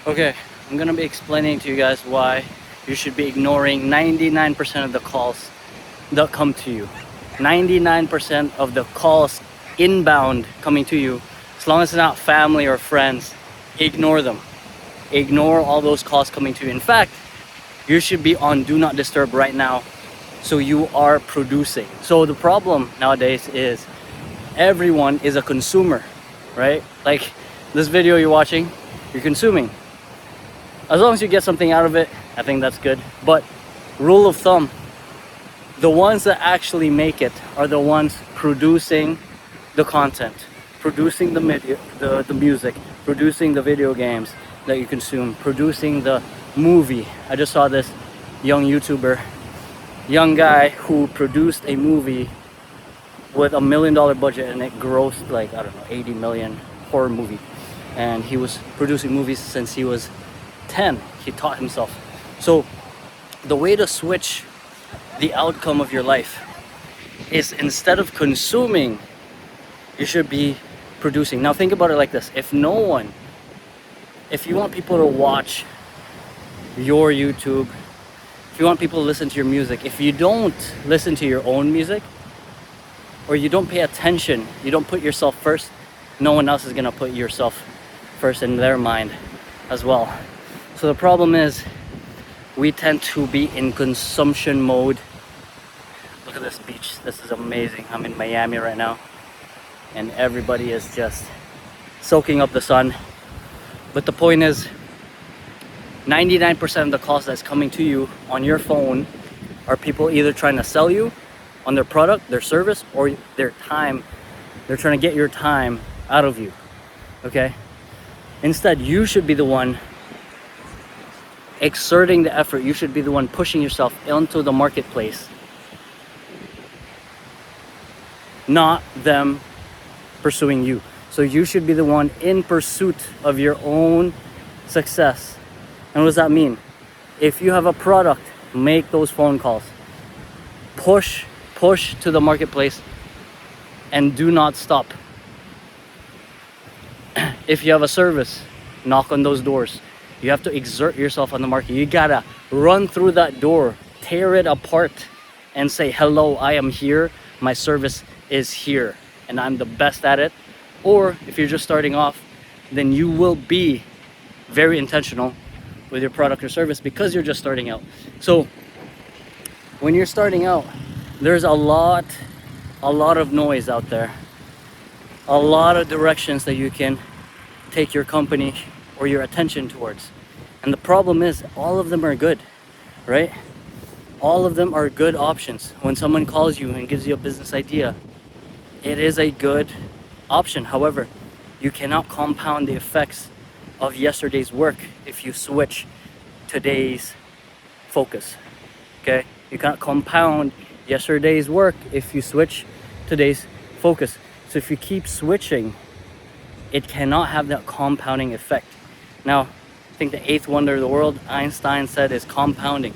Okay, I'm gonna be explaining to you guys why you should be ignoring 99% of the calls that come to you. 99% of the calls inbound coming to you, as long as it's not family or friends, ignore them. Ignore all those calls coming to you. In fact, you should be on do not disturb right now, so you are producing. So the problem nowadays is everyone is a consumer, right? Like this video you're watching, you're consuming. As long as you get something out of it, I think that's good. But rule of thumb, the ones that actually make it are the ones producing the content, producing the music, producing the video games that you consume, producing the movie. I just saw this young YouTuber, young guy who produced a movie with $1 million budget, and it grossed like, I don't know, 80 million, horror movie. And he was producing movies since he was 10. He taught himself. So the way to switch the outcome of your life is, instead of consuming, you should be producing. Now think about it like this. If you want people to watch your YouTube, if you want people to listen to your music, if you don't listen to your own music, or you don't pay attention, you don't put yourself first, no one else is gonna put yourself first in their mind as well. So the problem is, we tend to be in consumption mode. Look at this beach. This is amazing. I'm in Miami right now, and everybody is just soaking up the sun. But the point is, 99% of the calls that's coming to you on your phone are people either trying to sell you on their product, their service, or their time. They're trying to get your time out of you, okay? Instead, you should be the one exerting the effort. You should be the one pushing yourself into the marketplace, not them pursuing you. So you should be the one in pursuit of your own success. And what does that mean? If you have a product, make those phone calls. Push to the marketplace and do not stop. If you have a service, knock on those doors. You have to exert yourself on the market. You gotta run through that door, tear it apart, and say, hello, I am here, my service is here, and I'm the best at it. Or if you're just starting off, then you will be very intentional with your product or service because you're just starting out. So when you're starting out, there's a lot of noise out there, a lot of directions that you can take your company or your attention towards. And the problem is, all of them are good, right? All of them are good options. When someone calls you and gives you a business idea, it is a good option. However, you cannot compound the effects of yesterday's work if you switch today's focus, okay? You cannot compound yesterday's work if you switch today's focus. So if you keep switching, it cannot have that compounding effect. Now, I think the eighth wonder of the world, Einstein said, is compounding.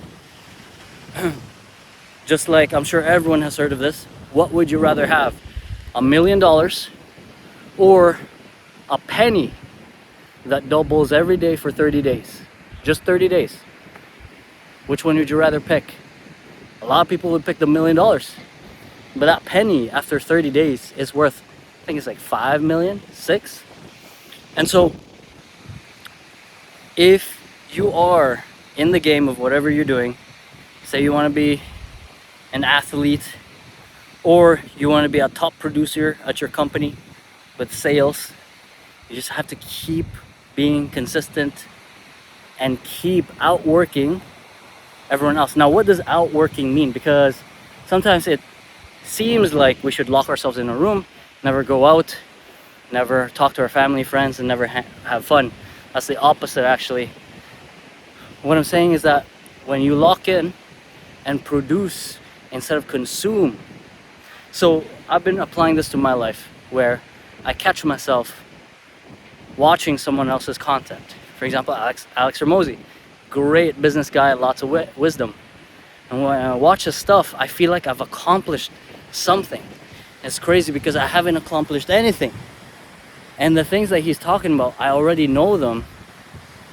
Just like, I'm sure everyone has heard of this. What would you rather have? $1 million or a penny that doubles every day for 30 days? Just 30 days. Which one would you rather pick? A lot of people would pick the $1 million. But that penny after 30 days is worth, I think it's like 5 million, 6. And so if you are in the game of whatever you're doing, say you want to be an athlete, or you want to be a top producer at your company with sales, you just have to keep being consistent and keep outworking everyone else. Now, what does outworking mean? Because sometimes it seems like we should lock ourselves in a room, never go out, never talk to our family, friends, and never have fun. That's the opposite, actually. What I'm saying is that when you lock in and produce instead of consume. So I've been applying this to my life, where I catch myself watching someone else's content. For example, Alex Ramosi, great business guy, lots of wisdom. And when I watch his stuff, I feel like I've accomplished something. It's crazy because I haven't accomplished anything. And the things that he's talking about, I already know them.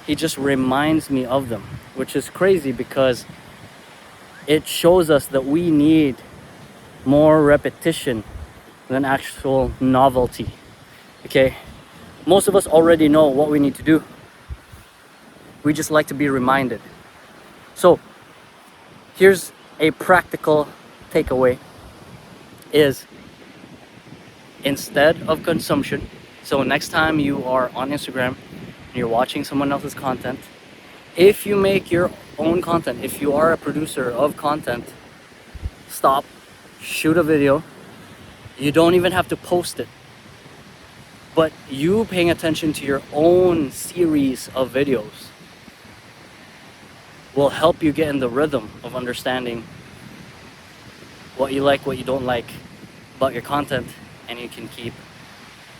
he just reminds me of them, which is crazy because it shows us that we need more repetition than actual novelty. Okay, most of us already know what we need to do. We just like to be reminded. So here's a practical takeaway is, instead of consumption, so next time you are on Instagram and you're watching someone else's content, if you make your own content, if you are a producer of content, stop, shoot a video. You don't even have to post it, but you paying attention to your own series of videos will help you get in the rhythm of understanding what you like, what you don't like about your content, and you can keep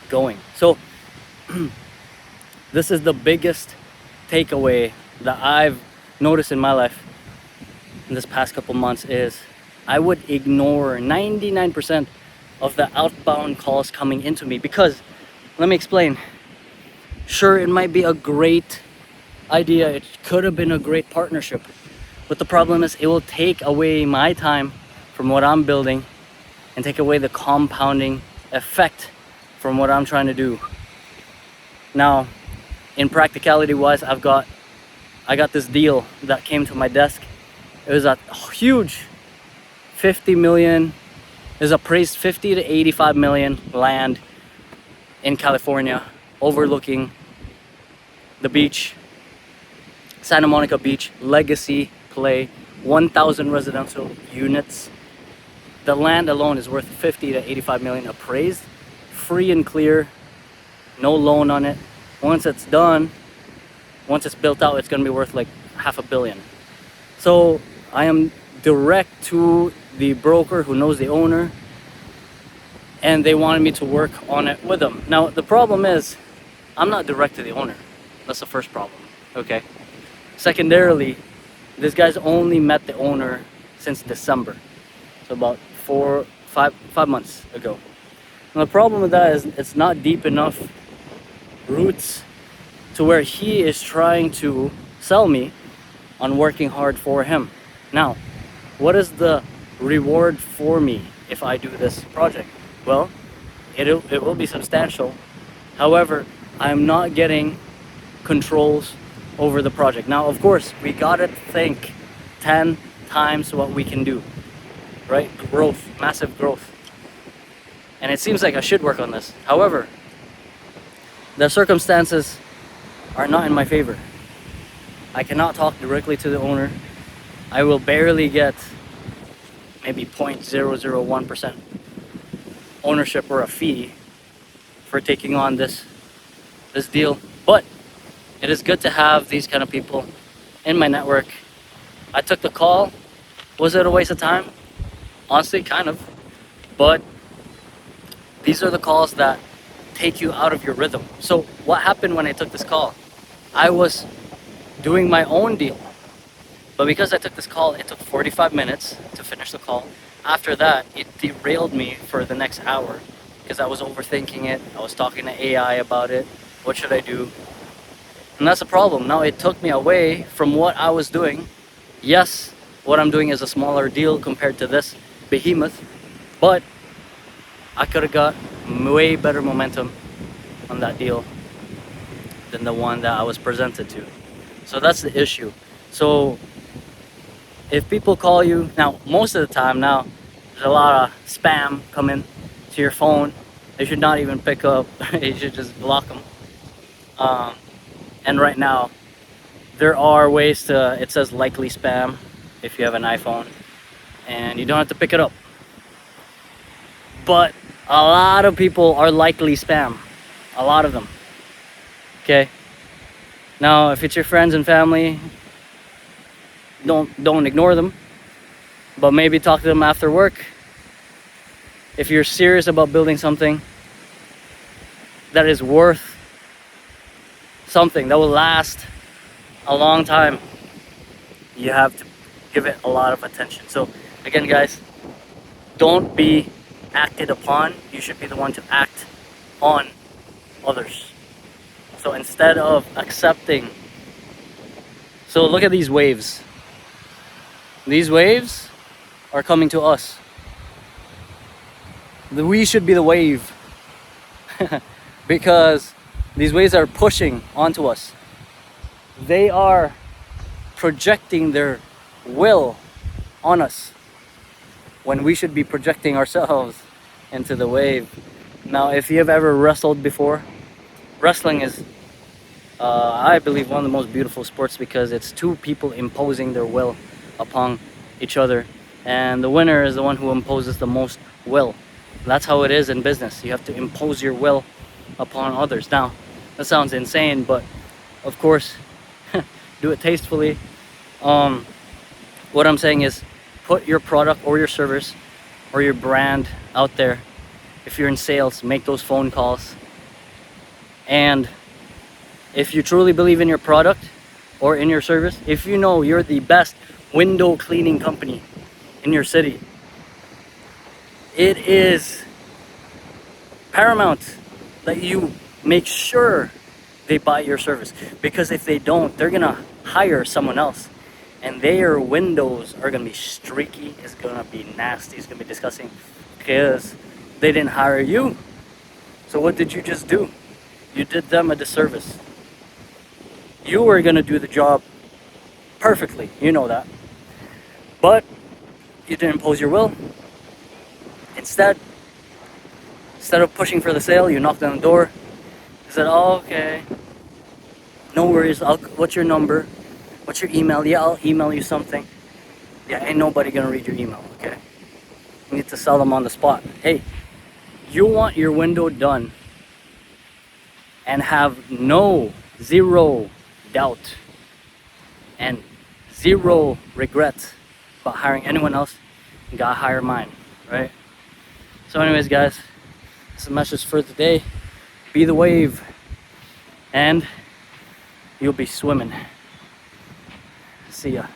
going. So this is the biggest takeaway that I've noticed in my life in this past couple months is I would ignore 99% of the outbound calls coming into me because, let me explain. Sure, it might be a great idea, it could have been a great partnership, but the problem is it will take away my time from what I'm building and take away the compounding effect from what I'm trying to do. Now, in practicality wise, I got this deal that came to my desk. It was a huge 50 million, it was appraised 50 to 85 million land in California overlooking the beach, Santa Monica Beach, legacy play, 1,000 residential units. The land alone is worth 50 to 85 million appraised, free and clear, no loan on it. Once it's done, once it's built out, it's gonna be worth like $500 million. So I am direct to the broker who knows the owner, and they wanted me to work on it with them. Now the problem is, I'm not direct to the owner. That's the first problem, okay? Secondarily, this guy's only met the owner since December, so about 5 months ago. And the problem with that is it's not deep enough roots to where he is trying to sell me on working hard for him. Now, what is the reward for me if I do this project? Well, it will be substantial. However, I'm not getting controls over the project. Now, of course, we gotta think 10 times what we can do, right? Growth, massive growth. And it seems like I should work on this. However, the circumstances are not in my favor. I cannot talk directly to the owner. I will barely get maybe 0.001% ownership or a fee for taking on this deal. But it is good to have these kind of people in my network. I took the call. Was it a waste of time? Honestly, kind of. But these are the calls that take you out of your rhythm. So what happened when I took this call? I was doing my own deal. But because I took this call, it took 45 minutes to finish the call. After that, it derailed me for the next hour because I was overthinking it. I was talking to AI about it. What should I do? And that's the problem. Now it took me away from what I was doing. Yes, what I'm doing is a smaller deal compared to this behemoth, but I could have got way better momentum on that deal than the one that I was presented to. So that's the issue. So if people call you, now most of the time now, there's a lot of spam coming to your phone. They should not even pick up. You should just block them. And right now, there are ways to, it says likely spam if you have an iPhone, and you don't have to pick it up. But a lot of people are likely spam. A lot of them. Okay? Now, if it's your friends and family, don't ignore them, but maybe talk to them after work. If you're serious about building something that is worth something that will last a long time, you have to give it a lot of attention. So again, guys, don't be acted upon. You should be the one to act on others. So instead of accepting So look at these waves. These waves are coming to us. We should be the wave because these waves are pushing onto us. They are projecting their will on us when we should be projecting ourselves into the wave. Now, if you have ever wrestled before, wrestling is, I believe, one of the most beautiful sports because it's two people imposing their will upon each other, and the winner is the one who imposes the most will. That's how it is in business. You have to impose your will upon others. Now, that sounds insane, but of course, do it tastefully. What I'm saying is, put your product or your service or your brand out there. If you're in sales, make those phone calls. And if you truly believe in your product or in your service, if you know you're the best window cleaning company in your city, it is paramount that you make sure they buy your service, because if they don't, they're gonna hire someone else and their windows are gonna be streaky, it's gonna be nasty, it's gonna be disgusting because they didn't hire you. So what did you just do? You did them a disservice. You were gonna do the job perfectly, you know that, but you didn't impose your will. Instead of pushing for the sale, you knocked on the door. You said, "Oh, okay, no worries. What's your number? What's your email? Yeah, I'll email you something." Yeah, ain't nobody gonna read your email, okay? You need to sell them on the spot. Hey, you want your window done and have zero doubt and zero regret about hiring anyone else, you gotta hire mine, right? So anyways, guys, that's the message for today. Be the wave and you'll be swimming. See ya.